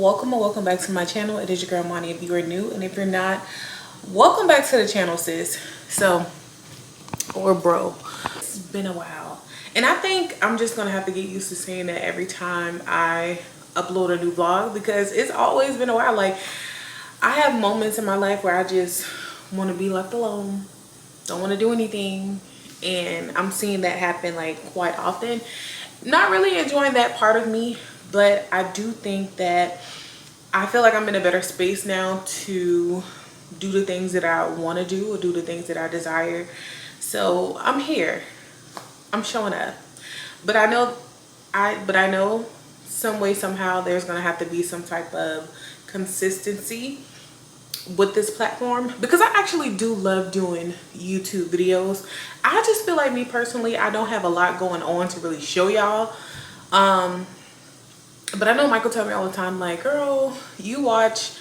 welcome or welcome back to my channel. It is your girl Monty if you are new, and if you're not, welcome back to the channel, sis. So, or bro, it's been a while, and I think I'm just gonna have to get used to saying that every time I upload a new vlog, because it's always been a while. Like, I have moments in my life where I just want to be left alone, don't want to do anything, and I'm seeing that happen like quite often. Not really enjoying that part of me, but I do think that I feel like I'm in a better space now to do the things that I want to do, or do the things that I desire. So I'm here, I'm showing up, but I know some way, somehow there's gonna have to be some type of consistency with this platform, because I actually do love doing YouTube videos. I just feel like, me personally, I don't have a lot going on to really show y'all. But I know Michael tell me all the time, like, girl, you watch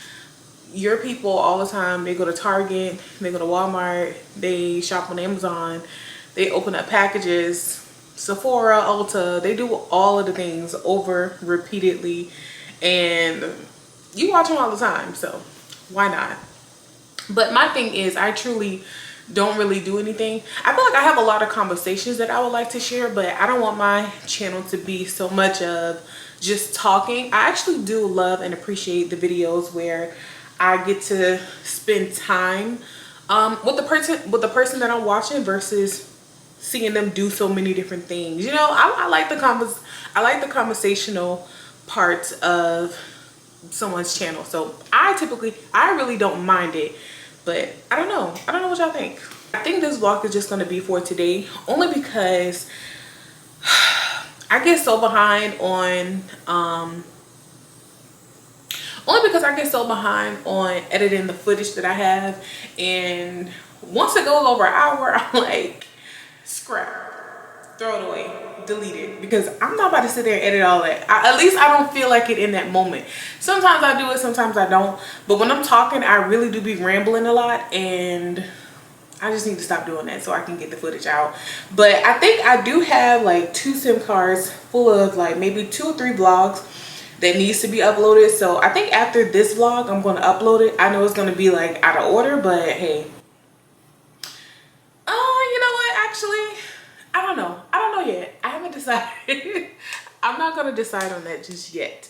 your people all the time. They go to Target, they go to Walmart, they shop on Amazon, they open up packages, Sephora, Ulta, they do all of the things over repeatedly, and you watch them all the time, so why not? But my thing is, I truly don't really do anything. I feel like I have a lot of conversations that I would like to share, but I don't want my channel to be so much of just talking. I actually do love and appreciate the videos where I get to spend time with the person that I'm watching, versus seeing them do so many different things. You know, I like the conversational parts of someone's channel. So I really don't mind it, but I don't know what y'all think. I think this vlog is just going to be for today, only because I get so behind on editing the footage that I have, and once it goes over an hour, I'm like, scrap, throw it away, delete it, because I'm not about to sit there and edit all that. At least I don't feel like it in that moment. Sometimes I do it, sometimes I don't, but when I'm talking, I really do be rambling a lot, and I just need to stop doing that so I can get the footage out. But I think I do have like 2 SIM cards full of like maybe 2 or 3 vlogs that needs to be uploaded. So I think after this vlog, I'm going to upload it. I know it's going to be like out of order, but hey. You know what? Actually, I don't know. I don't know yet. I haven't decided. I'm not going to decide on that just yet.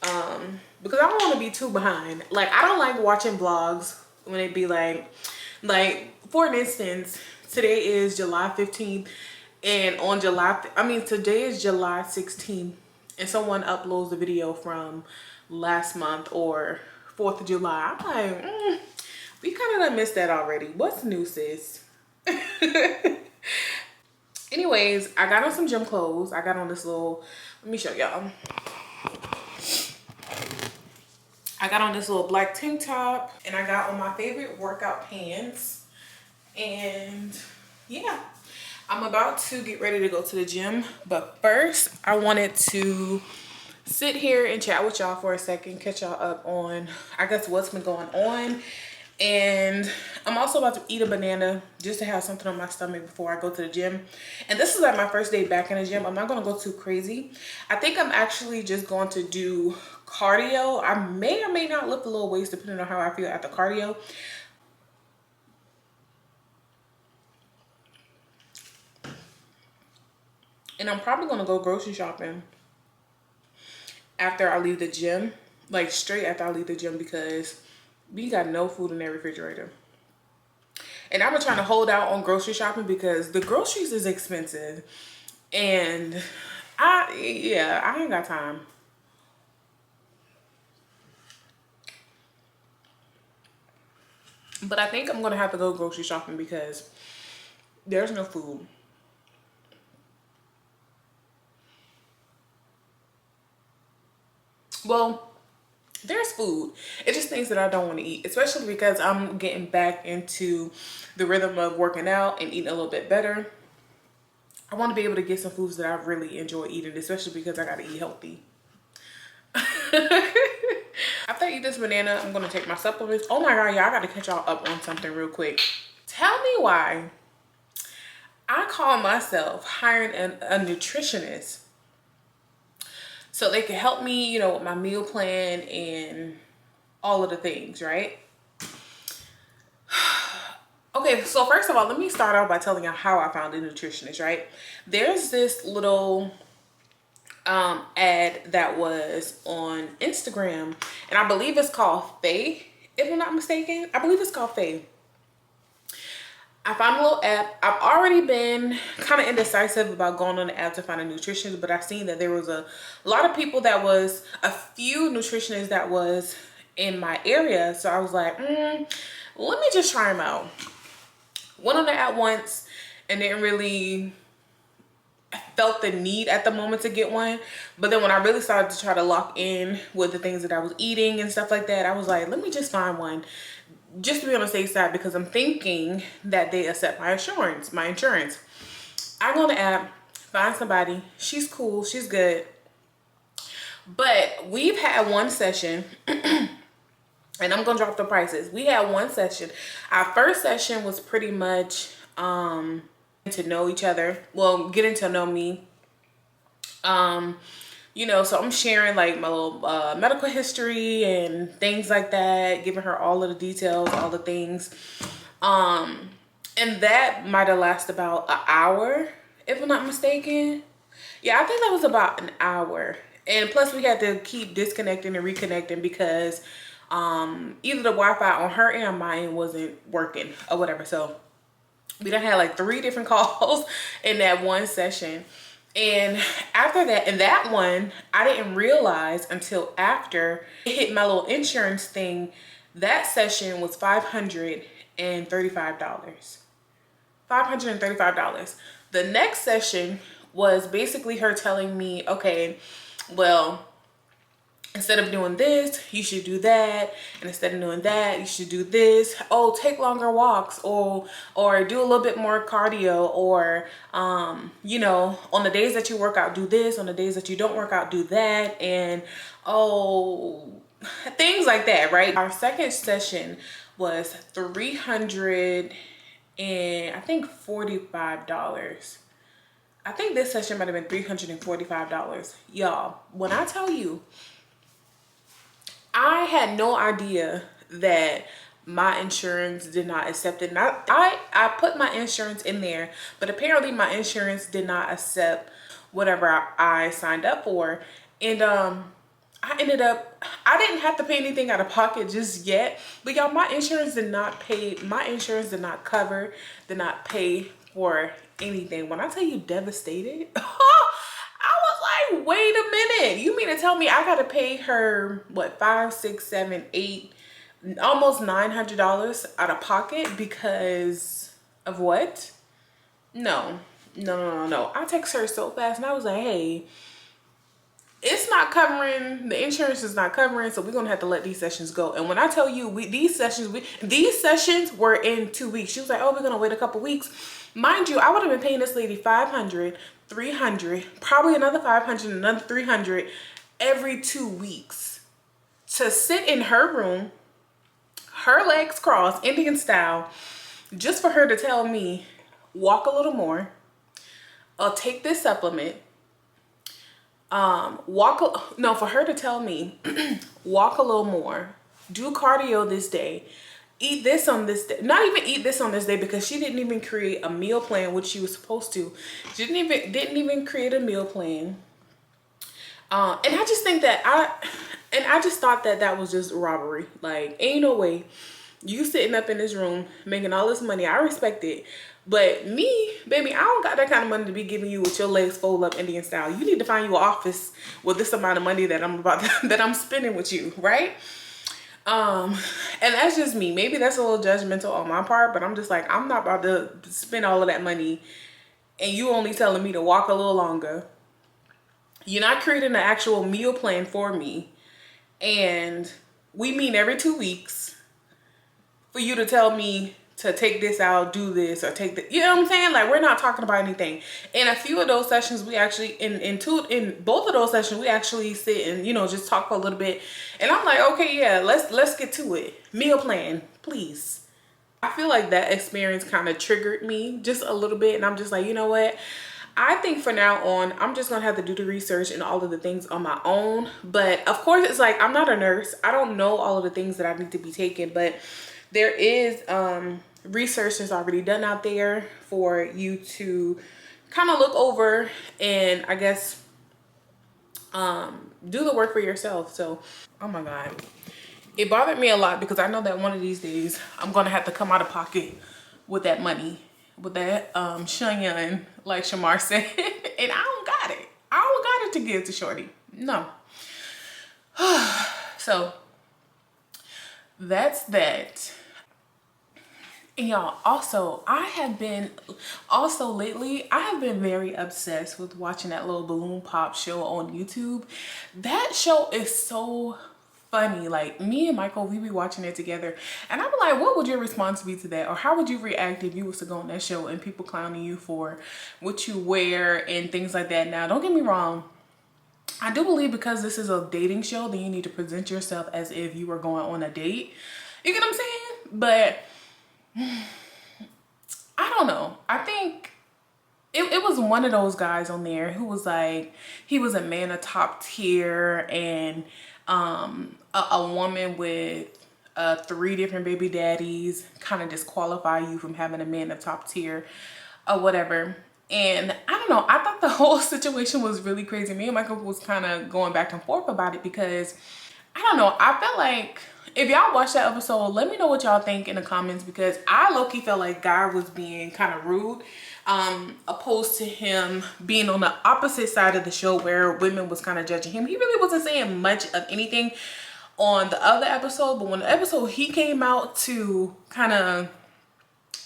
Because I don't want to be too behind. Like, I don't like watching vlogs when it be like for instance, today is July 15th, and on today is July 16th, and someone uploads the video from last month or 4th of July. I'm like, we kind of done missed that already. What's new, sis? Anyways, I got on some gym clothes. I got on this little, let me show y'all. I got on this little black tank top, and I got on my favorite workout pants. And yeah, I'm about to get ready to go to the gym, but first I wanted to sit here and chat with y'all for a second, catch y'all up on, I guess, what's been going on. And I'm also about to eat a banana just to have something on my stomach before I go to the gym. And this is like my first day back in the gym. I'm not going to go too crazy. I think I'm actually just going to do cardio. I may or may not lift a little weights depending on how I feel after cardio. And I'm probably going to go grocery shopping after I leave the gym. Like, straight after I leave the gym, because we got no food in that refrigerator. And I've been trying to hold out on grocery shopping because the groceries is expensive. And I ain't got time. But I think I'm going to have to go grocery shopping because there's no food. Well, there's food. It's just things that I don't want to eat, especially because I'm getting back into the rhythm of working out and eating a little bit better. I want to be able to get some foods that I really enjoy eating, especially because I got to eat healthy. After I eat this banana, I'm going to take my supplements. Oh my God, y'all, I got to catch y'all up on something real quick. Tell me why I call myself hiring a nutritionist so they could help me, you know, with my meal plan and all of the things, right? Okay, so first of all, let me start off by telling you how I found a nutritionist, right? There's this little ad that was on Instagram, and I believe it's called Faye, if I'm not mistaken. I believe it's called Faye. I found a little app. I've already been kind of indecisive about going on the app to find a nutritionist, but I seen that there was a lot of people that was, a few nutritionists that was in my area. So I was like, let me just try them out. Went on the app once and didn't really felt the need at the moment to get one. But then when I really started to try to lock in with the things that I was eating and stuff like that, I was like, let me just find one just to be on the safe side, because I'm thinking that they accept my insurance. I go on the app, find somebody. She's cool, she's good. But we've had one session and I'm gonna drop the prices. We had one session. Our first session was pretty much to know each other. Well, getting to know me. You know, so I'm sharing like my little medical history and things like that, giving her all of the details, all the things. And that might have lasted about an hour, if I'm not mistaken. Yeah, I think that was about an hour. And plus we had to keep disconnecting and reconnecting because either the Wi-Fi on her end or mine wasn't working or whatever. So we done had like 3 different calls in that one session. And after that, in that one, I didn't realize until after it hit my little insurance thing, that session was $535. $535. The next session was basically her telling me, okay, well, instead of doing this, you should do that. And instead of doing that, you should do this. Oh, take longer walks, or do a little bit more cardio, or, you know, on the days that you work out, do this. On the days that you don't work out, do that. And, oh, things like that, right? Our second session was $300 and I think $45. I think this session might have been $345. Y'all, when I tell you, I had no idea that my insurance did not accept it. And I put my insurance in there, but apparently my insurance did not accept whatever I signed up for. And I didn't have to pay anything out of pocket just yet. But y'all, my insurance did not pay, my insurance did not cover, did not pay for anything. When I tell you devastated, I was like, wait a minute. You mean to tell me I gotta pay her, what, 5, 6, 7, 8, almost $900 out of pocket because of what? No. I text her so fast and I was like, hey, it's not covering, the insurance is not covering, so we're gonna have to let these sessions go. And when I tell you, these sessions were in 2 weeks. She was like, oh, we're gonna wait a couple weeks. Mind you, I would have been paying this lady $500, $300, probably another $500, another $300 every 2 weeks to sit in her room, her legs crossed, Indian style, just for her to tell me, walk a little more, I'll take this supplement, for her to tell me, walk a little more, do cardio this day, eat this on this day. Not even eat this on this day, because she didn't even create a meal plan, which she was supposed to. She didn't even create a meal plan. And I just think that I just thought that that was just robbery. Like, ain't no way you sitting up in this room making all this money. I respect it. But me, baby, I don't got that kind of money to be giving you with your legs fold up Indian style. You need to find you an office with this amount of money that I'm spending with you, right? And that's just me. Maybe that's a little judgmental on my part, but I'm just like, I'm not about to spend all of that money and you only telling me to walk a little longer. You're not creating an actual meal plan for me. And we meet every 2 weeks for you to tell me to take this out, do this, or take the, you know what I'm saying? Like, we're not talking about anything. In a few of those sessions, we actually, in both of those sessions, we actually sit and, you know, just talk for a little bit. And I'm like, okay, yeah, let's get to it. Meal plan, please. I feel like that experience kind of triggered me just a little bit. And I'm just like, you know what? I think for now on, I'm just gonna have to do the research and all of the things on my own. But of course, it's like I'm not a nurse. I don't know all of the things that I need to be taking, but there is research that's already done out there for you to kind of look over and I guess do the work for yourself. So, oh my God. It bothered me a lot because I know that one of these days I'm gonna have to come out of pocket with that money, with that Shenyang, like Shamar said, and I don't got it. I don't got it to give to Shorty. No. So that's that. And y'all, also, lately, I have been very obsessed with watching that little balloon pop show on YouTube. That show is so funny. Like, me and Michael, we be watching it together. And I'm like, what would your response be to that? Or how would you react if you was to go on that show and people clowning you for what you wear and things like that? Now, don't get me wrong. I do believe because this is a dating show, then you need to present yourself as if you were going on a date. You get what I'm saying? But I don't know. I think it was one of those guys on there who was like, he was a man of top tier and a woman with 3 different baby daddies kind of disqualify you from having a man of top tier or whatever. And I don't know, I thought the whole situation was really crazy. Me and Michael was kind of going back and forth about it because I don't know, I felt like if y'all watch that episode, let me know what y'all think in the comments because I low-key felt like Guy was being kind of rude opposed to him being on the opposite side of the show where women was kind of judging him. He really wasn't saying much of anything on the other episode, but when the episode he came out to kind of,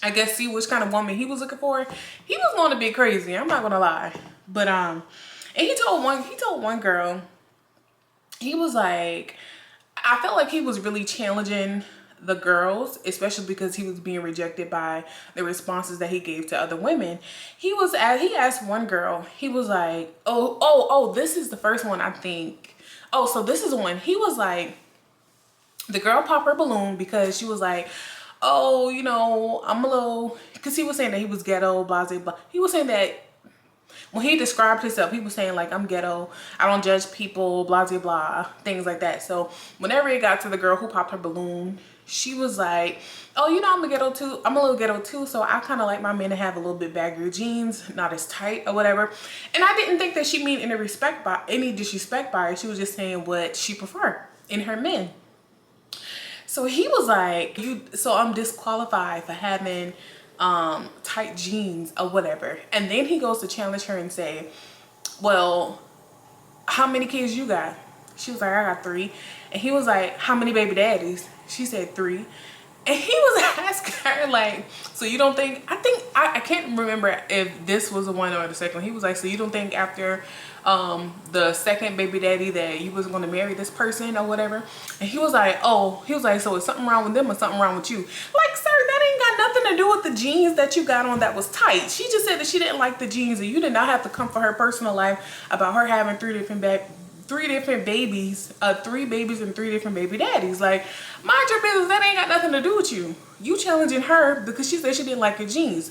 I guess, see which kind of woman he was looking for, he was going a bit crazy. I'm not gonna lie, but and he told one girl, he was like, I felt like he was really challenging the girls, especially because he was being rejected by the responses that he gave to other women. He asked one girl, he was like, oh, this is the first one, I think. Oh, so this is one. He was like, the girl popped her balloon because she was like, oh, you know, I'm a little, because he was saying that he was ghetto, blah, blah, blah. He was saying that when he described himself, he was saying like, I'm ghetto, I don't judge people, blah, blah, blah, things like that. So whenever it got to the girl who popped her balloon, she was like, oh, you know, I'm a little ghetto too. So I kind of like my men to have a little bit baggier jeans, not as tight or whatever. And I didn't think that she meant any disrespect by it. She was just saying what she preferred in her men. So he was like, so I'm disqualified for having tight jeans or whatever. And then he goes to challenge her and say, well, how many kids you got? She was like, I got 3. And he was like, how many baby daddies? She said 3. And he was asking her like, so you don't think, I can't remember if this was the one or the second one. He was like, so you don't think after the second baby daddy that you was going to marry this person or whatever? And he was like, so is something wrong with them or something wrong with you? Like, sir, that ain't got nothing to do with the jeans that you got on that was tight. She just said that she didn't like the jeans and you did not have to come for her personal life about her having 3 different babies, 3 babies and 3 different baby daddies. Like, mind your business, that ain't got nothing to do with you. You challenging her because she said she didn't like your jeans.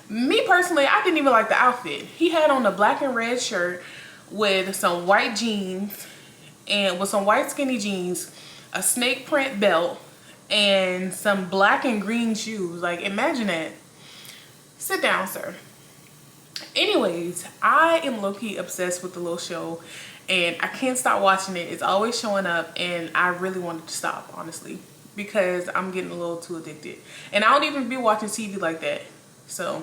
Me personally, I didn't even like the outfit. He had on a black and red shirt with some white jeans and with some white skinny jeans, a snake print belt, and some black and green shoes. Like, imagine that. Sit down, sir. Anyways, I am low-key obsessed with the little show and I can't stop watching it. It's always showing up and I really wanted to stop, honestly, because I'm getting a little too addicted. And I don't even be watching TV like that. So,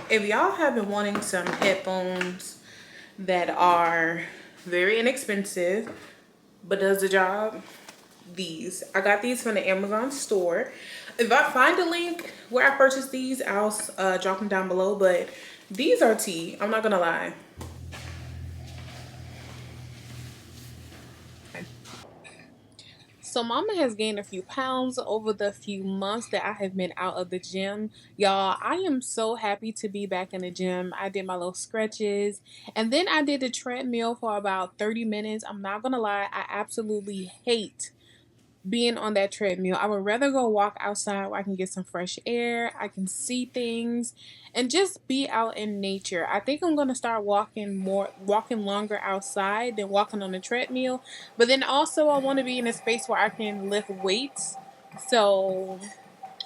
if y'all have been wanting some headphones that are very inexpensive but does the job, I got these from the Amazon store. If I find a link where I purchased these, I'll drop them down below, but these are tea, I'm not gonna lie. So mama has gained a few pounds over the few months that I have been out of the gym. Y'all, I am so happy to be back in the gym. I did my little stretches and then I did the treadmill for about 30 minutes. I'm not gonna lie, I absolutely hate being on that treadmill. I would rather go walk outside where I can get some fresh air, I can see things, and just be out in nature. I think I'm gonna start walking longer outside than walking on the treadmill. But then also I want to be in a space where I can lift weights. So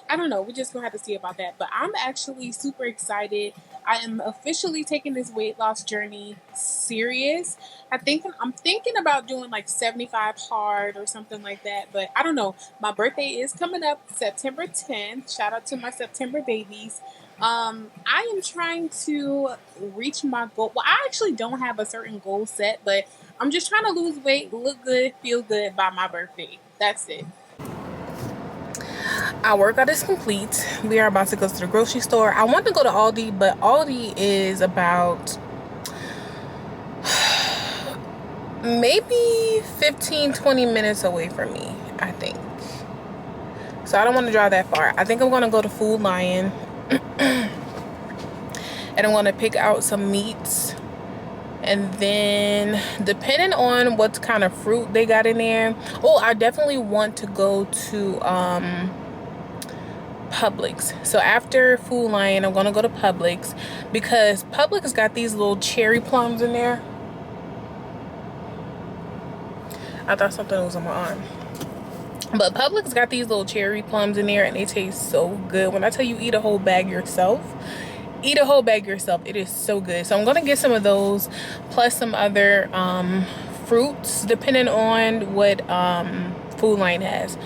I don't know. We're just gonna have to see about that. But I'm actually super excited. I am officially taking this weight loss journey serious. I'm thinking about doing like 75 hard or something like that. But I don't know. My birthday is coming up September 10th. Shout out to my September babies. I am trying to reach my goal. Well, I actually don't have a certain goal set, but I'm just trying to lose weight, look good, feel good by my birthday. That's it. Our workout is complete. We are about to go to the grocery store. I want to go to Aldi, but Aldi is about maybe 15-20 minutes away from me, I think. So I don't want to drive that far. I think I'm going to go to Food Lion and I'm going to pick out some meats. And then depending on what kind of fruit they got in there. Oh, I definitely want to go to Publix. So after Food Lion, I'm gonna go to Publix because Publix got these little cherry plums in there. I thought something was on my arm. But Publix got these little cherry plums in there and they taste so good. When I tell you eat a whole bag yourself, eat a whole bag yourself. It is so good. So I'm gonna get some of those plus some other fruits depending on what Food Lion has.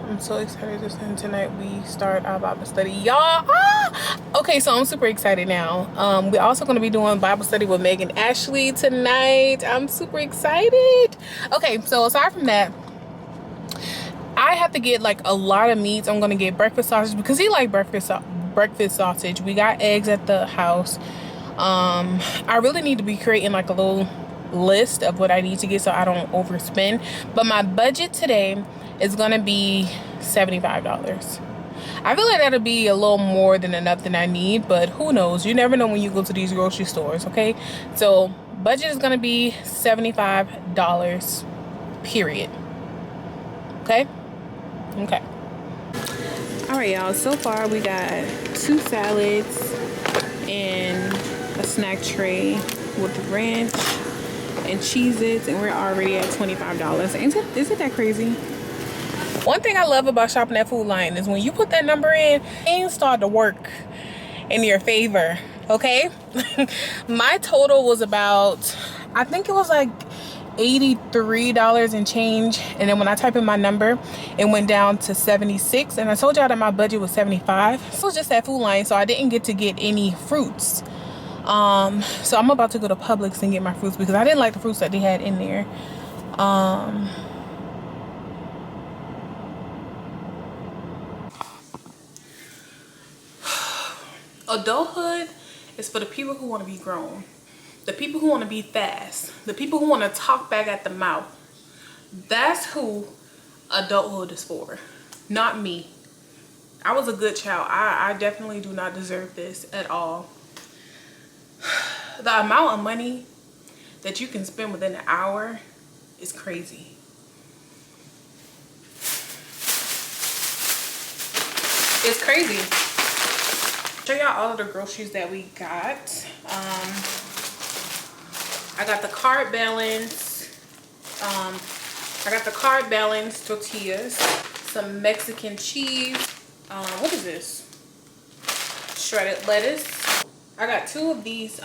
I'm so excited to send tonight. We start our Bible study, y'all. Okay, so I'm super excited now. We're also going to be doing Bible study with Meg and Ashley tonight. I'm super excited. Okay, so aside from that, I have to get like a lot of meats. I'm going to get breakfast sausage because he like breakfast sausage. We got eggs at the house. I really need to be creating like a little list of what I need to get so I don't overspend. But my budget today is gonna be $75. I feel like that'll be a little more than enough than I need, but who knows? You never know when you go to these grocery stores, okay? So budget is gonna be $75, period. Okay? Okay. All right, y'all, so far we got 2 salads and a snack tray with ranch and Cheez-Its, and we're already at $25. Isn't that crazy? One thing I love about shopping at Food Lion is when you put that number in, things start to work in your favor, okay? My total was about, I think it was like $83 and change, and then when I type in my number, it went down to 76, and I told y'all that my budget was 75. So it was just at Food Lion, so I didn't get to get any fruits. So I'm about to go to Publix and get my fruits because I didn't like the fruits that they had in there. Adulthood is for the people who want to be grown, the people who want to be fast, the people who want to talk back at the mouth. That's who adulthood is for, not me. I was a good child. I definitely do not deserve this at all. The amount of money that you can spend within an hour is crazy. It's crazy. Show y'all all of the groceries that we got. I got the card balance. I got the card balance tortillas, some Mexican cheese. What is this? Shredded lettuce. I got 2 of these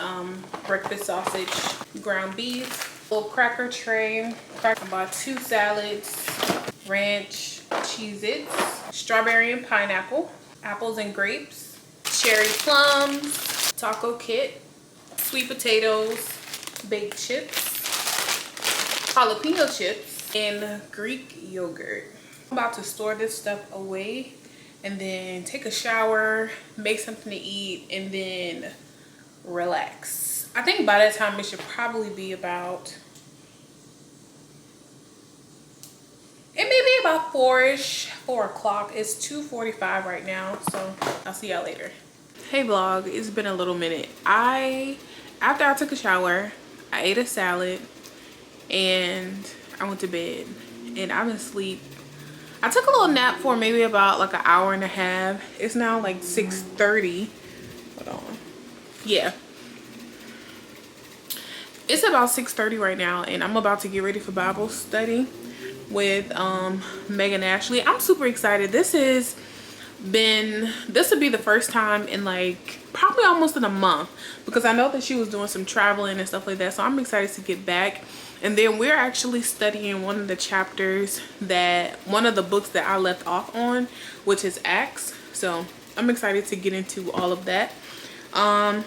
breakfast sausage, ground beef, little cracker tray. I bought 2 salads, ranch, Cheez-Its, strawberry and pineapple, apples and grapes, cherry plums, taco kit, sweet potatoes, baked chips, jalapeno chips, and Greek yogurt. I'm about to store this stuff away and then take a shower, make something to eat, and then relax. I think by that time it should probably be about, it may be about 4-ish, 4 o'clock. It's 2:45 right now, so I'll see y'all later. Hey vlog, it's been a little minute. After I took a shower, I ate a salad and I went to bed, and I've been asleep I took a little nap for maybe about like an hour and a half. It's now like 6:30. Hold on. Yeah. It's about 6:30 right now, and I'm about to get ready for Bible study with Megan Ashley. I'm super excited. This will be the first time in like probably almost in a month, because I know that she was doing some traveling and stuff like that. So I'm excited to get back. And then we're actually studying one of the books that I left off on, which is Acts. So I'm excited to get into all of that. But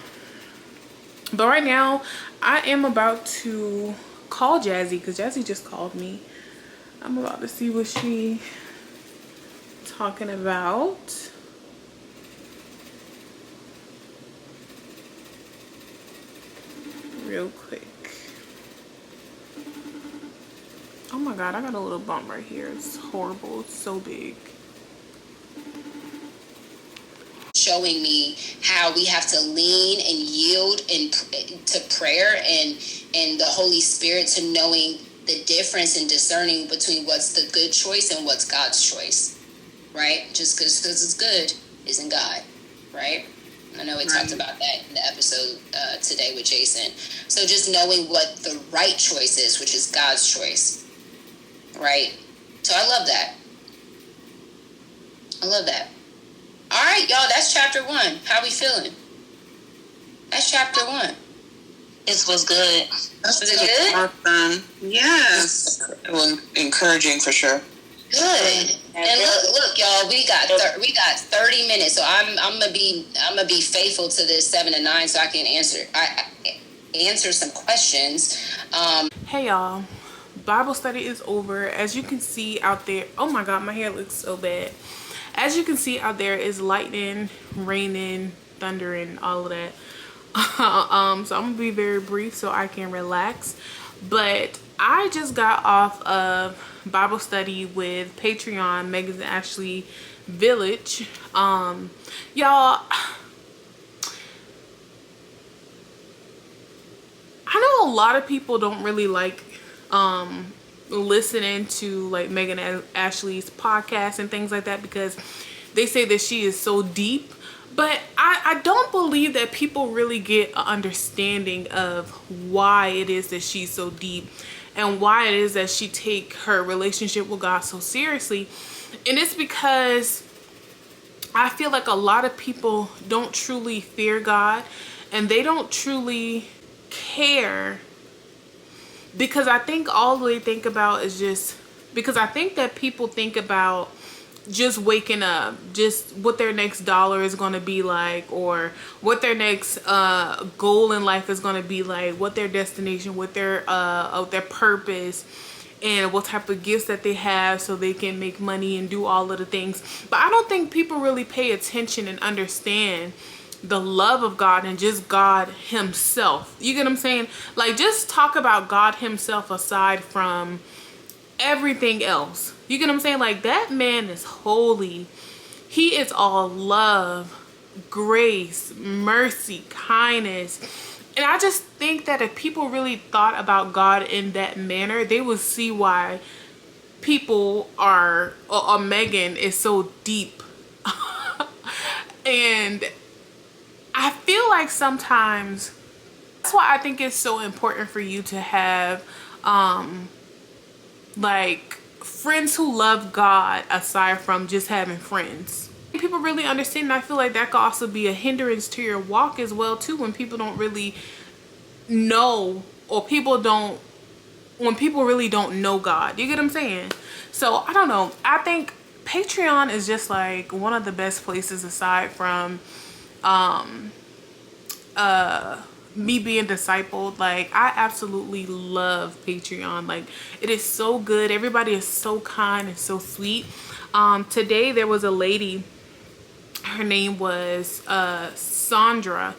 right now I am about to call Jazzy, because Jazzy just called me. I'm about to see what she talking about. Real quick. Oh my God, I got a little bump right here. It's horrible. It's so big. Showing me how we have to lean and yield to prayer and the Holy Spirit, to knowing the difference and discerning between what's the good choice and what's God's choice, right? Just because it's good isn't God, right? I know we talked about that in the episode today with Jason. So just knowing what the right choice is, which is God's choice, right? So I love that. I love that. All right, y'all, that's chapter 1. How we feeling? That's chapter 1. This was good. Was it good? Awesome. Yes. It was encouraging for sure. Good. And look, y'all, we got 30 minutes, so I'm gonna be faithful to this 7 to 9, so I can answer some questions. Hey y'all, Bible study is over. As you can see out there, oh my God, my hair looks so bad. As you can see out there is lightning, raining, thundering, all of that. So I'm gonna be very brief so I can relax. But I just got off of Bible study with Patreon, Megan Ashley Village. Y'all, I know a lot of people don't really like listening to like Megan Ashley's podcast and things like that, because they say that she is so deep. But I don't believe that people really get an understanding of why it is that she's so deep and why it is that she take her relationship with God so seriously. And it's because I feel like a lot of people don't truly fear God, and they don't truly care, because I think all they think about is just, because I think that people think about just waking up, just what their next dollar is going to be like, or what their next goal in life is going to be like, what their destination, what their purpose, and what type of gifts that they have so they can make money and do all of the things. But I don't think people really pay attention and understand the love of God and just God himself. You get what I'm saying? Like, just talk about God himself aside from everything else. You get what I'm saying? Like, that man is holy. He is all love, grace, mercy, kindness. And I just think that if people really thought about God in that manner, they would see why people are, or Megan is so deep. And I feel like sometimes that's why I think it's so important for you to have like friends who love God aside from just having friends. People really understand, and I feel like that could also be a hindrance to your walk as well too, when people don't really know, or when people really don't know God. You get what I'm saying? So I don't know, I think Patreon is just like one of the best places aside from me being discipled. Like, I absolutely love Patreon. Like, it is so good. Everybody is so kind and so sweet. Today there was a lady, her name was Sandra,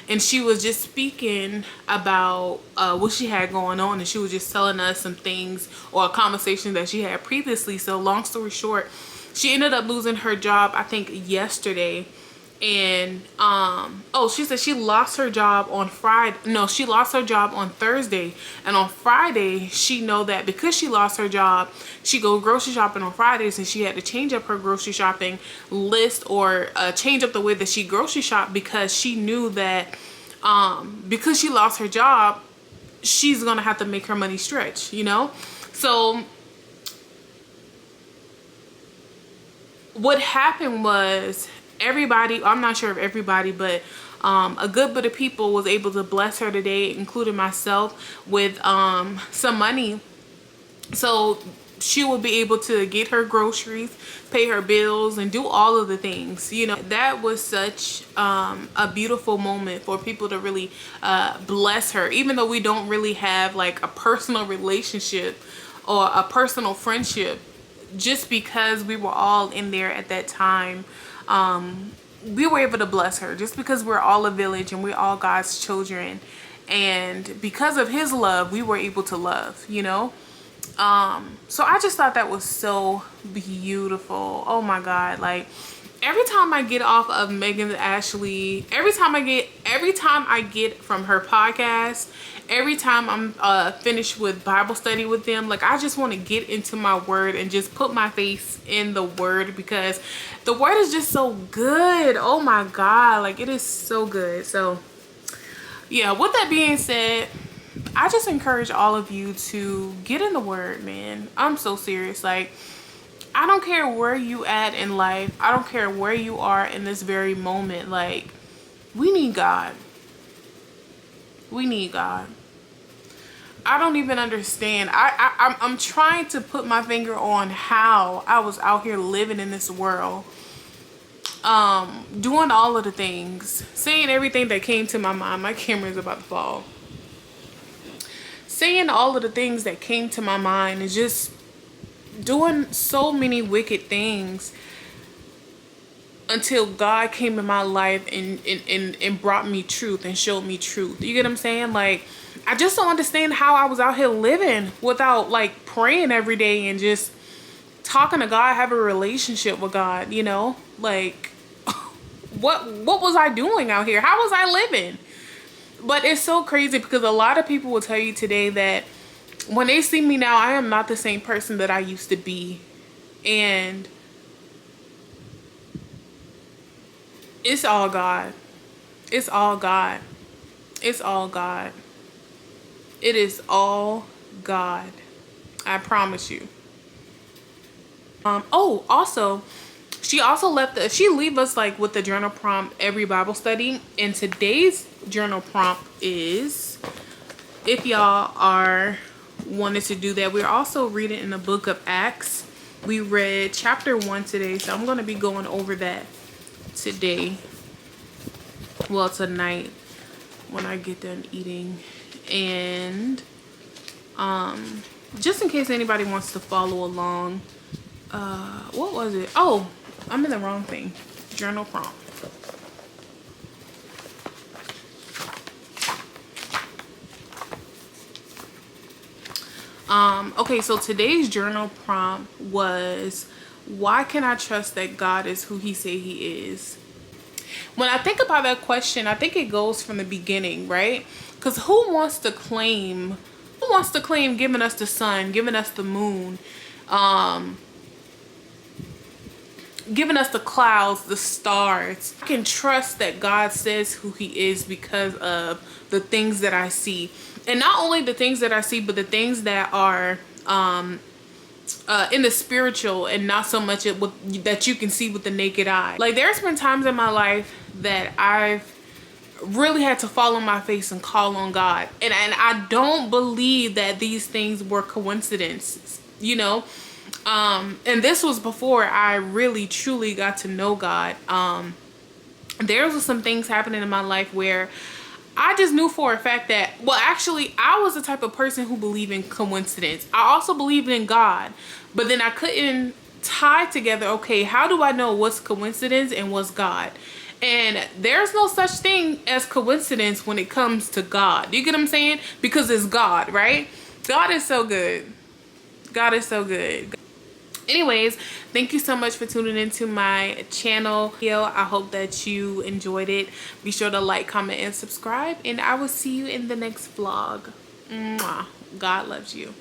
and she was just speaking about what she had going on, and she was just telling us some things, or a conversation that she had previously. So long story short, she ended up losing her job, I think yesterday. And oh, she said she lost her job on Friday. No, she lost her job on Thursday, and on Friday she know that because she lost her job, she go grocery shopping on Fridays, and she had to change up her grocery shopping list, or change up the way that she grocery shop, because she knew that because she lost her job, she's gonna have to make her money stretch, you know. So what happened was, everybody, I'm not sure if everybody, but a good bit of people was able to bless her today, including myself, with some money, so she will be able to get her groceries, pay her bills, and do all of the things, you know. That was such a beautiful moment for people to really bless her, even though we don't really have like a personal relationship or a personal friendship. Just because we were all in there at that time, we were able to bless her, just because we're all a village and we're all God's children, and because of his love we were able to love, you know. So I just thought that was so beautiful. Oh my God, like every time I get off of Megan Thee Ashley, every time I get from her podcast, every time I'm finished with Bible study with them, like I just want to get into my word and just put my face in the word, because the word is just so good. Oh my God, like it is so good. So yeah, with that being said, I just encourage all of you to get in the word, man. I'm so serious. Like, I don't care where you at in life. I don't care where you are in this very moment. Like, we need God. We need God. I don't even understand. I'm trying to put my finger on how I was out here living in this world, doing all of the things, saying everything that came to my mind. My camera is about to fall. Saying all of the things that came to my mind, and just doing so many wicked things until God came in my life and brought me truth and showed me truth. You get what I'm saying? Like, I just don't understand how I was out here living without like praying every day and just talking to God, have a relationship with God, you know? Like, what was I doing out here? How was I living? But it's so crazy, because a lot of people will tell you today that when they see me now, I am not the same person that I used to be. And it's all God. It's all God. It's all God. It is all God. I promise you. Oh, also, she leave us like with the journal prompt every Bible study. And today's journal prompt is, if y'all are wanted to do that, we're also reading in the book of Acts. We read chapter 1 today, so I'm going to be going over that today. Well, tonight when I get done eating. And just in case anybody wants to follow along, what was it? Oh, I'm in the wrong thing. Journal prompt. Okay, so today's journal prompt was, why can I trust that God is who he say he is? When I think about that question, I think it goes from the beginning, right? Because who wants to claim giving us the sun, giving us the moon, giving us the clouds, the stars? I can trust that God says who he is because of the things that I see. And not only the things that I see, but the things that are in the spiritual, and not so much that you can see with the naked eye. Like, there's been times in my life that I've really had to fall on my face and call on God. And I don't believe that these things were coincidences, you know? And this was before I really truly got to know God. There was some things happening in my life where I just knew for a fact that, well, actually, I was the type of person who believed in coincidence. I also believed in God, but then I couldn't tie together, okay, how do I know what's coincidence and what's God? And there's no such thing as coincidence when it comes to God. You get what I'm saying? Because it's God, right? God is so good. God is so good. Anyways, thank you so much for tuning into my channel. I hope that you enjoyed it. Be sure to like, comment, and subscribe, and I will see you in the next vlog. Mwah. God loves you.